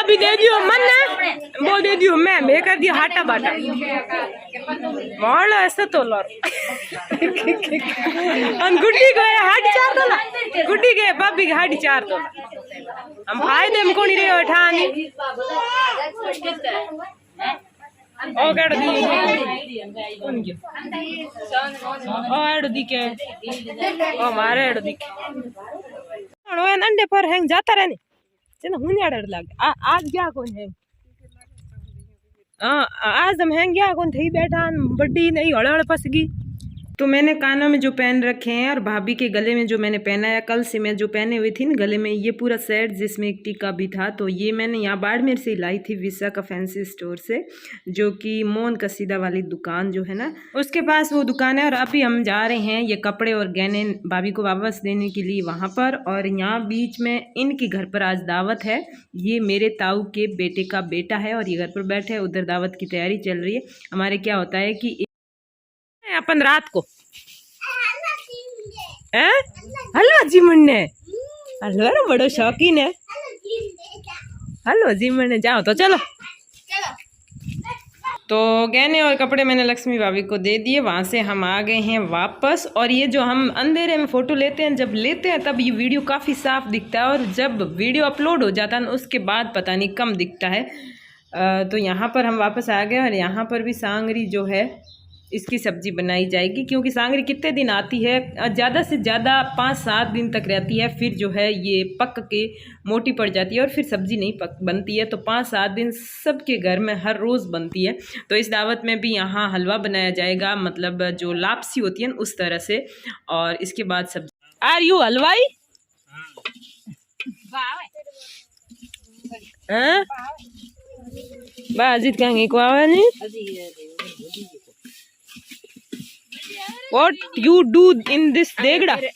भाभी दे दियो मन वो दे दियो मैं कर दिया हाटा बाटा मार ऐसा तो लर अन गुड्डी गए हाडी 4 तोला गुड्डी गए भाभी के हाडी 4 तोला हम फायदे में कोनी रे ठानी ओ गड़ दी कौन गयो ओ एड़ दी के ओ मारे एड़ दी ओ अंडे पर हैंग जाता रहने चलो हुन एड़ लाग आज क्या कौन है आज हम हैंग गया कौन थी बैठा बड्डी नहीं हड़ हड़ फंसगी। तो मैंने कानों में जो पहन रखे हैं और भाभी के गले में जो मैंने पहना है कल से मैं जो पहने हुई थी ना गले में ये पूरा सेट जिसमें एक टीका भी था तो ये मैंने यहाँ बाड़मेर से लाई थी विशाखा फैंसी स्टोर से जो कि मोहन कसीदा वाली दुकान जो है ना उसके पास वो दुकान है। और अभी हम जा रहे हैं ये कपड़े और गहने भाभी को वापस देने के लिए वहाँ पर। और यहाँ बीच में इनके घर पर आज दावत है। ये मेरे ताऊ के बेटे का बेटा है और ये घर पर बैठे उधर दावत की तैयारी चल रही है। हमारे क्या होता है कि अपन रात को हलवा जी मुन्ने हलवा ना बड़ो शौकीन है हलवा जी मुन्ने जाओ तो चलो। तो गहने और कपड़े मैंने लक्ष्मी भाभी को दे दिए। वहाँ से हम आ गए हैं वापस। और ये जो हम अंधेरे में फ़ोटो लेते हैं जब लेते हैं तब ये वीडियो काफ़ी साफ दिखता है और जब वीडियो अपलोड हो जाता है उसके बाद पता नहीं कम दिखता है। तो यहाँ पर हम वापस आ गए और यहाँ पर भी सांगरी जो है इसकी सब्ज़ी बनाई जाएगी क्योंकि सांगरी कितने दिन आती है ज़्यादा से ज़्यादा 5-7 दिन तक रहती है फिर जो है ये पक के मोटी पड़ जाती है और फिर सब्ज़ी नहीं बनती है। तो 5-7 दिन सबके घर में हर रोज़ बनती है। तो इस दावत में भी यहाँ हलवा बनाया जाएगा मतलब जो लापसी होती है उस तरह से। और इसके बाद सब्जी आर यू हलवाई बाजित कहेंगे को आवा नहीं What you do in this देगड़ा है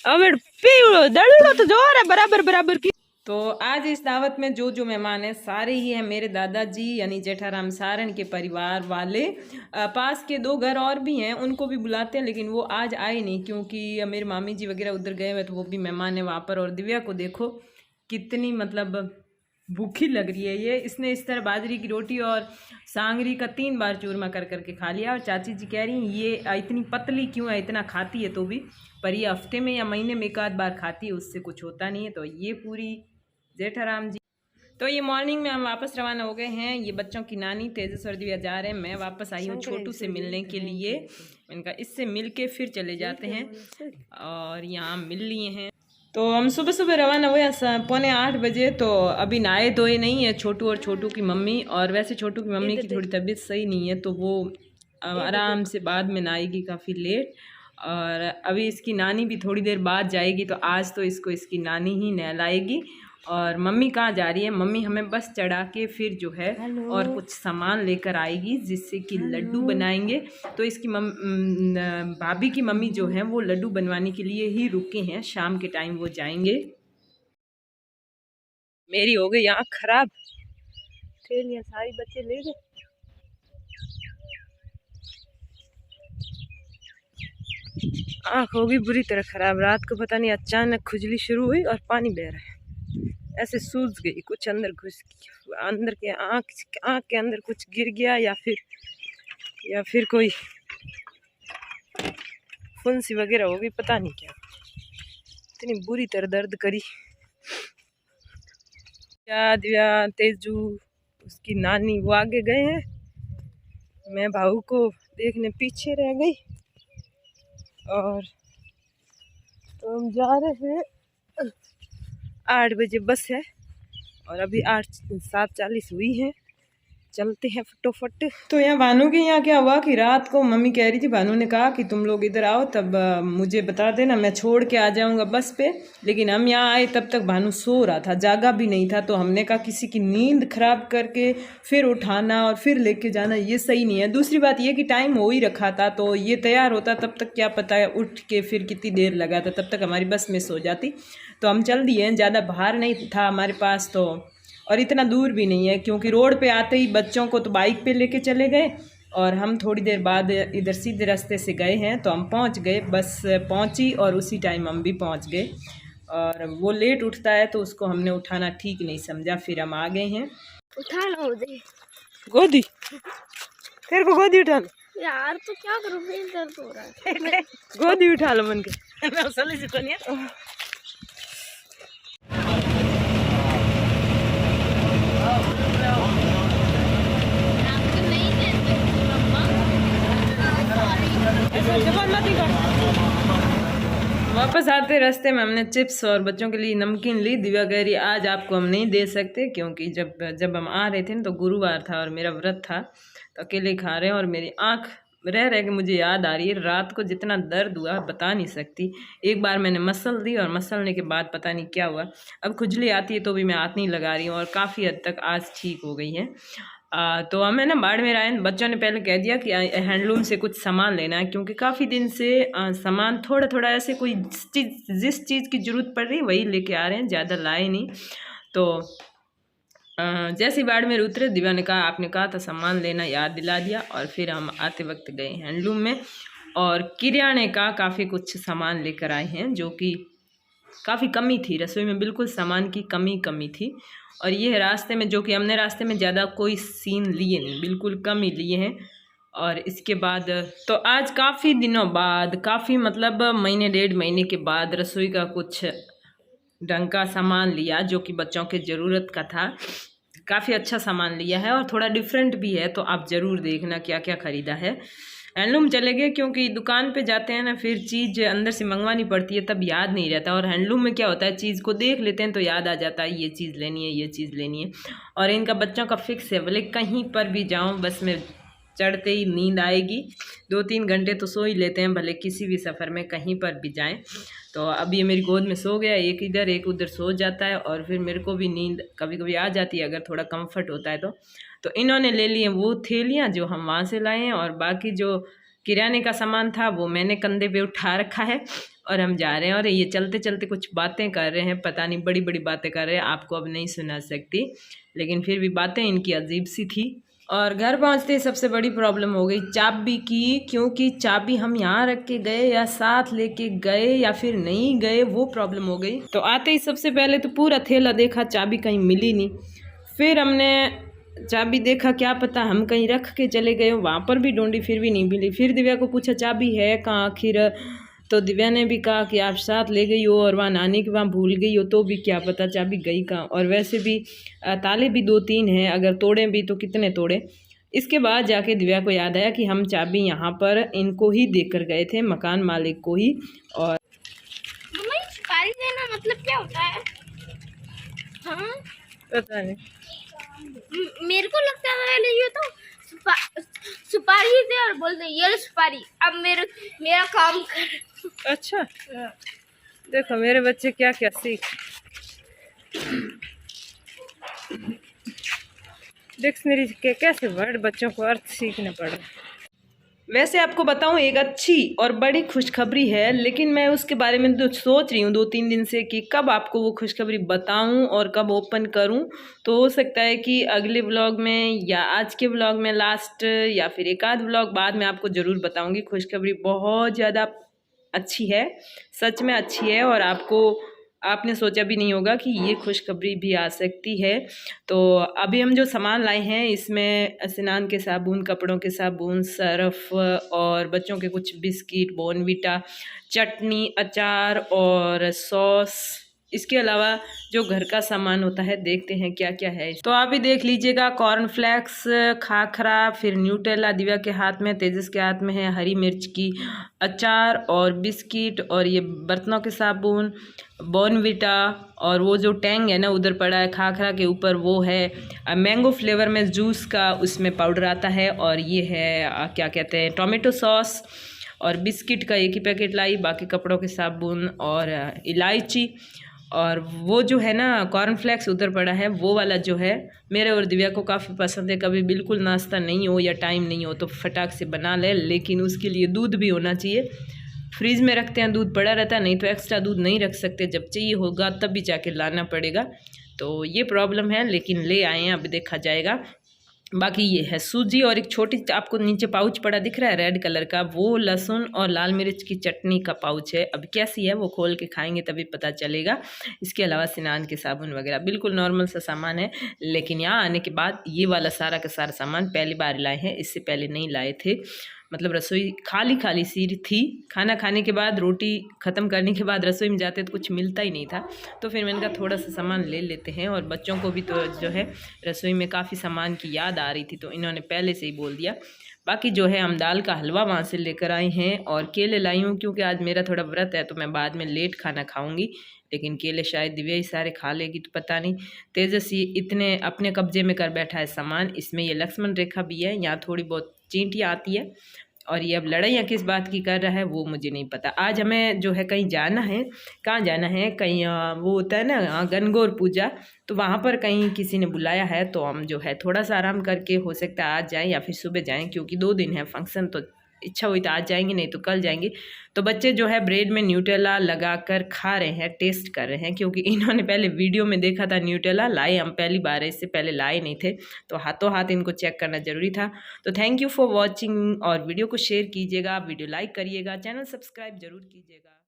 अब पीड़ो दड़ो तो जोर है बराबर बराबर की। तो आज इस दावत में जो मेहमान हैं सारे ही हैं मेरे दादाजी यानी जेठाराम सारण के परिवार वाले। पास के 2 घर और भी हैं उनको भी बुलाते हैं लेकिन वो आज आए नहीं क्योंकि मेरे मामी जी वगैरह उधर गए हुए तो वो भी मेहमान है वहाँ पर। और दिव्या को देखो कितनी मतलब भूखी लग रही है ये। इसने इस तरह बाजरी की रोटी और सांगरी का 3 बार चूरमा कर करके खा लिया। और चाची जी कह रही हैं ये इतनी पतली क्यों है इतना खाती है तो भी पर ये हफ्ते में या महीने में 1 आध बार खाती है उससे कुछ होता नहीं है। तो ये पूरी जेठाराम जी। तो ये मॉर्निंग में हम वापस रवाना हो गए हैं। ये बच्चों की नानी तेजस और दिव्या जा रहे हैं। मैं वापस आई हूँ छोटू से मिलने के लिए। इनका इससे मिल के फिर चले जाते हैं और यहाँ मिल लिए हैं। तो हम सुबह सुबह रवाना हुए 7:45 बजे। तो अभी नहाए धोए नहीं है छोटू और छोटू की मम्मी। और वैसे छोटू की मम्मी की थोड़ी तबीयत सही नहीं है तो वो आराम से बाद में नहाएगी काफ़ी लेट। और अभी इसकी नानी भी थोड़ी देर बाद जाएगी तो आज तो इसको इसकी नानी ही नहलाएगी। और मम्मी कहाँ जा रही है मम्मी हमें बस चढ़ा के फिर जो है और कुछ सामान लेकर आएगी जिससे कि लड्डू बनाएंगे। तो इसकी भाभी की मम्मी जो है वो लड्डू बनवाने के लिए ही रुके हैं। शाम के टाइम वो जाएंगे। मेरी हो गई आँख खराब थैलियाँ सारी बच्चे ले गए। आँख हो गई बुरी तरह खराब। रात को पता नहीं अचानक खुजली शुरू हुई और पानी बह रहा है ऐसे सूज गई कुछ अंदर घुस अंदर के आँख के अंदर कुछ गिर गया या फिर कोई फुंसी वगैरह हो गई पता नहीं क्या इतनी बुरी तरह दर्द करी। दिव्या तेजू उसकी नानी वो आगे गए हैं मैं भाऊ को देखने पीछे रह गई। और तो हम जा रहे हैं 8 बजे बस है और अभी 7:40 हुई है। चलते हैं फटोफट। तो यहाँ भानु के यहाँ क्या हुआ कि रात को मम्मी कह रही थी भानु ने कहा कि तुम लोग इधर आओ तब मुझे बता देना मैं छोड़ के आ जाऊँगा बस पे। लेकिन हम यहाँ आए तब तक भानु सो रहा था जागा भी नहीं था। तो हमने कहा किसी की नींद खराब करके फिर उठाना और फिर लेके जाना ये सही नहीं है। दूसरी बात ये कि टाइम हो ही रखा था तो ये तैयार होता तब तक क्या पता है उठ के फिर कितनी देर लगा था तब तक हमारी बस मिस हो जाती। तो हम चल दिए ज़्यादा बाहर नहीं था हमारे पास तो और इतना दूर भी नहीं है क्योंकि रोड पे आते ही बच्चों को तो बाइक पे लेके चले गए और हम थोड़ी देर बाद इधर सीधे रास्ते से गए हैं, तो हम पहुंच गए, बस पहुंची और उसी टाइम हम भी पहुंच गए। और वो लेट उठता है तो उसको हमने उठाना ठीक नहीं समझा, फिर हम आ गए हैं। उठा लो दे गोदी, तेरे को गोदी उठा लो यार, तो क्या करूँ, मेरे दर्द हो रहा है। गोदी उठा लो मन के मैं उसले से कोनी वापस आते रास्ते में हमने चिप्स और बच्चों के लिए नमकीन ली। दिव्या कह रही आज आपको हम नहीं दे सकते, क्योंकि जब हम आ रहे थे ना तो गुरुवार था और मेरा व्रत था, तो अकेले खा रहे हैं। और मेरी आँख रह के मुझे याद आ रही है रात को जितना दर्द हुआ बता नहीं सकती। एक बार मैंने मसल दी और मसलने के बाद पता नहीं क्या हुआ, अब खुजली आती है तो भी मैं हाथ नहीं लगा रही हूँ और काफ़ी हद तक आज ठीक हो गई है। तो हमें ना बाड़मेर आए, बच्चों ने पहले कह दिया कि हैंडलूम से कुछ सामान लेना है, क्योंकि काफ़ी दिन से सामान थोड़ा थोड़ा ऐसे कोई जिस चीज़ की ज़रूरत पड़ रही वही लेके आ रहे हैं, ज़्यादा लाए नहीं। तो जैसे ही बाड़मेर उतरे दिव्या ने कहा आपने कहा था सामान लेना, याद दिला दिया। और फिर हम आते वक्त गए हैंडलूम में और किराने का काफ़ी कुछ सामान लेकर आए हैं, जो कि काफ़ी कमी थी रसोई में, बिल्कुल सामान की कमी थी। और ये है रास्ते में, जो कि हमने रास्ते में ज़्यादा कोई सीन लिए नहीं, बिल्कुल कम ही लिए हैं। और इसके बाद तो आज काफ़ी दिनों बाद, काफ़ी मतलब महीने 1.5 महीने के बाद रसोई का कुछ ढंग का सामान लिया, जो कि बच्चों के ज़रूरत का था। काफ़ी अच्छा सामान लिया है और थोड़ा डिफरेंट भी है, तो आप ज़रूर देखना क्या क्या ख़रीदा है। हैंडलूम चले गए, क्योंकि दुकान पे जाते हैं ना फिर चीज़ अंदर से मंगवानी पड़ती है, तब याद नहीं रहता। और हैंडलूम में क्या होता है, चीज़ को देख लेते हैं तो याद आ जाता है ये चीज़ लेनी है, ये चीज़ लेनी है। और इनका बच्चों का फिक्स है, भले कहीं पर भी जाऊँ बस में चढ़ते ही नींद आएगी, 2-3 घंटे तो सो ही लेते हैं, भले किसी भी सफ़र में कहीं पर भी जाएं। तो अब ये मेरी गोद में सो गया, एक इधर एक उधर सो जाता है और फिर मेरे को भी नींद कभी कभी आ जाती है अगर थोड़ा कंफर्ट होता है तो इन्होंने ले लिए वो थैलियाँ जो हम वहाँ से लाए हैं, और बाकी जो किराने का सामान था वो मैंने कंधे पे उठा रखा है और हम जा रहे हैं। और ये चलते चलते कुछ बातें कर रहे हैं, पता नहीं बड़ी बड़ी बातें कर रहे हैं, आपको अब नहीं सुना सकती, लेकिन फिर भी बातें इनकी अजीब सी थी। और घर पहुंचते ही सबसे बड़ी प्रॉब्लम हो गई चाबी की, क्योंकि चाबी हम यहाँ रख के गए या साथ लेके गए या फिर नहीं गए, वो प्रॉब्लम हो गई। तो आते ही सबसे पहले तो पूरा थैला देखा, चाबी कहीं मिली नहीं। फिर हमने चाबी देखा, क्या पता हम कहीं रख के चले गए, वहाँ पर भी ढूंढी फिर भी नहीं मिली। फिर दिव्या को पूछा चाबी है कहाँ आखिर, तो दिव्या ने भी कहा कि आप साथ ले गई हो और वहाँ नानी के वहाँ भूल गई हो, तो भी क्या पता चाबी गई कहाँ। और वैसे भी ताले भी 2-3 हैं, अगर तोड़े भी तो कितने तोड़े। इसके बाद जाके दिव्या को याद आया कि हम चाबी यहाँ पर इनको ही देकर गए थे, मकान मालिक को ही। और सुपारी देना मतलब क्या होता है? हाँ पता नहीं, मेरे को लगता है ये तो सुपारी दे और बोल दे ये सुपारी, अब मेरा काम कर। अच्छा देखो मेरे बच्चे क्या क्या सीख, डिक्शनरी के कैसे वर्ड बच्चों को अर्थ सीखने पड़े। वैसे आपको बताऊं एक अच्छी और बड़ी खुशखबरी है, लेकिन मैं उसके बारे में तो सोच रही हूँ 2-3 दिन से कि कब आपको वो खुशखबरी बताऊं और कब ओपन करूं। तो हो सकता है कि अगले व्लॉग में या आज के व्लॉग में लास्ट या फिर एक आध व्लॉग बाद में आपको ज़रूर बताऊंगी। खुशखबरी बहुत ज़्यादा अच्छी है, सच में अच्छी है, और आपने सोचा भी नहीं होगा कि ये खुशखबरी भी आ सकती है। तो अभी हम जो सामान लाए हैं इसमें स्नान के साबुन, कपड़ों के साबुन, सर्फ और बच्चों के कुछ बिस्किट, बॉर्नविटा, चटनी, अचार और सॉस, इसके अलावा जो घर का सामान होता है देखते हैं क्या क्या है। तो आप भी देख लीजिएगा, कॉर्नफ्लेक्स, खाखरा, फिर न्यूटेला दिव्या के हाथ में, तेजस के हाथ में है हरी मिर्च की अचार और बिस्किट, और ये बर्तनों के साबुन, बॉर्नविटा, और वो जो टैंग है ना उधर पड़ा है खाखरा के ऊपर, वो है मैंगो फ्लेवर में जूस का, उसमें पाउडर आता है। और ये है क्या कहते हैं टोमेटो सॉस, और बिस्किट का एक ही पैकेट लाई, बाकी कपड़ों के साबुन और इलायची। और वो जो है ना कॉर्नफ्लेक्स उधर पड़ा है, वो वाला जो है मेरे और दिव्या को काफ़ी पसंद है। कभी बिल्कुल नाश्ता नहीं हो या टाइम नहीं हो तो फटाक से बना ले, लेकिन उसके लिए दूध भी होना चाहिए। फ्रीज में रखते हैं दूध पड़ा रहता है, नहीं तो एक्स्ट्रा दूध नहीं रख सकते, जब चाहिए होगा तब भी जाके लाना पड़ेगा। तो ये प्रॉब्लम है, लेकिन ले आए हैं, अब देखा जाएगा। बाकी ये है सूजी और एक छोटी आपको नीचे पाउच पड़ा दिख रहा है रेड कलर का, वो लहसुन और लाल मिर्च की चटनी का पाउच है। अब कैसी है वो खोल के खाएंगे तभी पता चलेगा। इसके अलावा स्नान के साबुन वगैरह बिल्कुल नॉर्मल सा सामान है, लेकिन यहाँ आने के बाद ये वाला सारा का सारा सामान पहली बार लाए हैं, इससे पहले नहीं लाए थे। मतलब रसोई खाली खाली सी थी, खाना खाने के बाद रोटी ख़त्म करने के बाद रसोई में जाते तो कुछ मिलता ही नहीं था, तो फिर मैंने कहा थोड़ा सा सामान ले लेते हैं। और बच्चों को भी तो जो है रसोई में काफ़ी सामान की याद आ रही थी, तो इन्होंने पहले से ही बोल दिया। बाकी जो है हम दाल का हलवा वहाँ से लेकर आए हैं और केले लाई हूँ, क्योंकि आज मेरा थोड़ा व्रत है तो मैं बाद में लेट खाना खाऊंगी, लेकिन केले शायद दिव्या ही सारे खा लेगी, तो पता नहीं। तेजस्वी इतने अपने कब्जे में कर बैठा है सामान, इसमें ये लक्ष्मण रेखा भी है, यहाँ थोड़ी बहुत चींटियाँ आती है, और ये अब लड़ाइयाँ किस बात की कर रहा है वो मुझे नहीं पता। आज हमें जो है कहीं जाना है, कहाँ जाना है, कहीं वो होता है ना गणगौर पूजा, तो वहाँ पर कहीं किसी ने बुलाया है, तो हम जो है थोड़ा सा आराम करके हो सकता है आज जाएं या फिर सुबह जाएं, क्योंकि 2 दिन है फंक्शन, तो इच्छा हुई तो आज जाएंगे, नहीं तो कल जाएंगे। तो बच्चे जो है ब्रेड में न्यूटेला लगाकर खा रहे हैं, टेस्ट कर रहे हैं, क्योंकि इन्होंने पहले वीडियो में देखा था न्यूटेला, लाए हम पहली बार है, इससे पहले लाए नहीं थे, तो हाथों हाथ इनको चेक करना ज़रूरी था। तो थैंक यू फॉर वॉचिंग, और वीडियो को शेयर कीजिएगा, वीडियो लाइक करिएगा, चैनल सब्सक्राइब जरूर कीजिएगा।